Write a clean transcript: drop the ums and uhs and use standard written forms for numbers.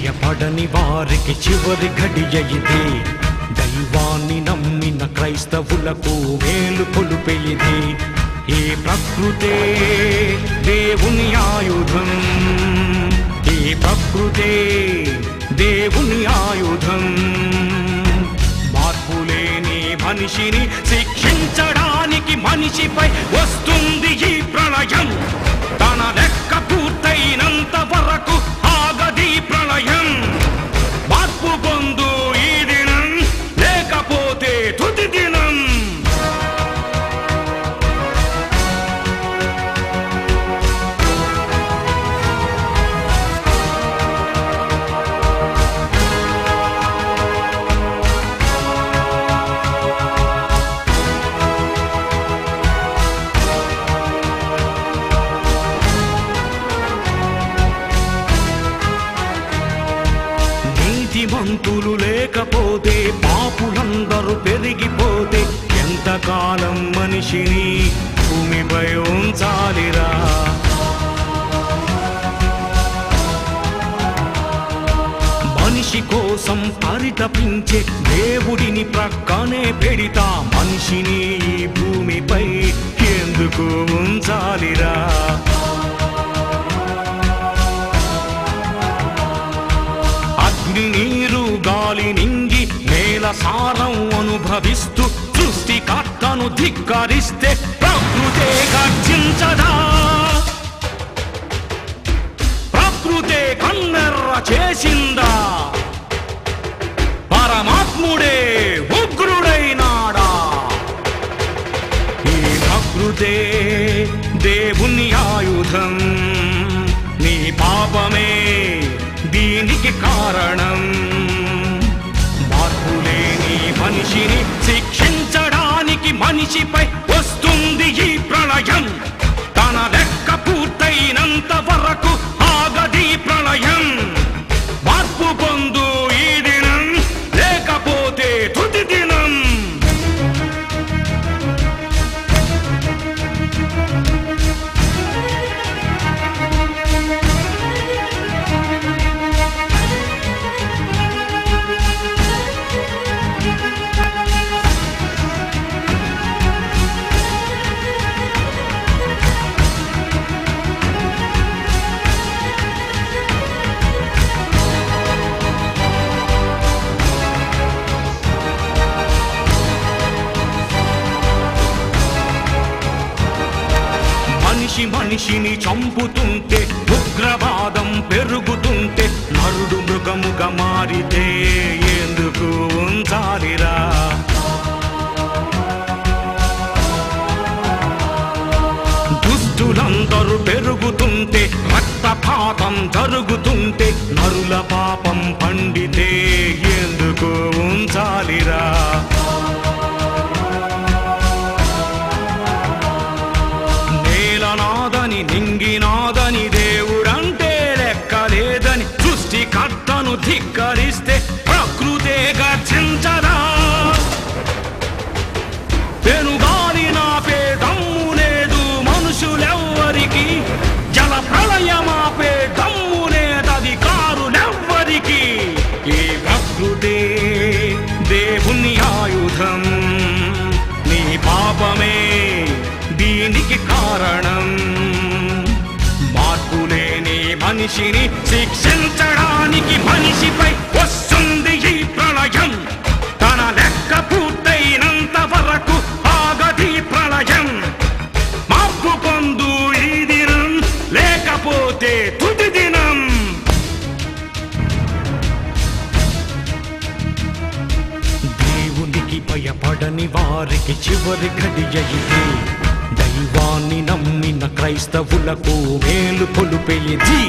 భయపడని వారికి చివరి ఘడియ ఇదే. దైవాన్ని నమ్మిన క్రైస్తవులకు మేలు కొలుపే ఇది. ఈ ప్రకృతే దేవుని ఆయుధం, ఈ ప్రకృతే దేవుని ఆయుధం. మార్పులేని మనిషిని శిక్షించడానికి మనిషిపై వస్తుంది ఈ ప్రళయం. తన లెక్క పూర్తయినంత వరకు ఆగది ప్రళయం. మార్పు పొందు ఈ దినం, లేకపోతే తుది దినం. నీతిమంతులు లేకపోతే, పాపులందరూ పెరిగిపోతే ఎంతకాలం మనిషిని భూమిపై ఉంచాలిరా? మనిషి కోసం పరితపించే దేవుడిని ప్రక్కనే పెడితా, మనిషిని ఈ భూమిపై ఎందుకు ఉంచాలిరా? నీరు గాలి నింగి నేల సారం అనుభవిస్తూ సృష్టికర్తను ధిక్కరిస్తే ప్రకృతే గర్జించదా? ప్రకృతే కన్నెర్ర చేసిందా? పరమాత్ముడే ఉగ్రుడైనాడా? ఈ ప్రకృతే దేవుని ఆయుధం. నీ పాపమే దీనికి కారణం. మార్పులేని మనిషిని శిక్షించడానికి మనిషిపై వస్తుంది ఈ ప్రళయం. తన లెక్క పూర్తయినంత వరకు ఆగది ప్రళయం. మార్పు పొందు ఈ దినం, లేకపోతే తుది దినం. మనిషిని చంపుతుంటే, ఉగ్రవాదం పెరుగుతుంటే, నరుడు మృగముగా మారితే ఎందుకు ఉంచాలిరా? దుష్టులందరూ పెరుగుతుంటే, రక్తపాతం జరుగుతుంటే, నరుల పాపం పండితే ఎందుకు ఉంచాలిరా? నాదని నింగినాదని దేవుడంటే లెక్కలేదని సృష్టికర్తను ధిక్కరిస్తే ప్రకృతే గర్జించదా? పెనుగాలి నాపే దమ్ము లేదు మనుషులెవ్వరికి, జల ప్రళయమాపే దమ్ము లేదధికారులెవ్వరికి. ఈ ప్రకృతే దేవుని ఆయుధం. నీ పాపమే దీనికి కారణం. మార్పులేని మనిషిని శిక్షించడానికి మనిషిపై వస్తుంది ఈ ప్రళయం. తన లెక్క పూర్తయినంత వరకు ఆగది ప్రళయం. మార్పు పొందు ఈ దినం, లేకపోతే తుది దినం. దేవునికి భయపడని వారికి చివరి ఘడియ ఇదే. దైవాన్ని నమ్మిన క్రైస్తవులకు మేలు కొలుపే ఇది.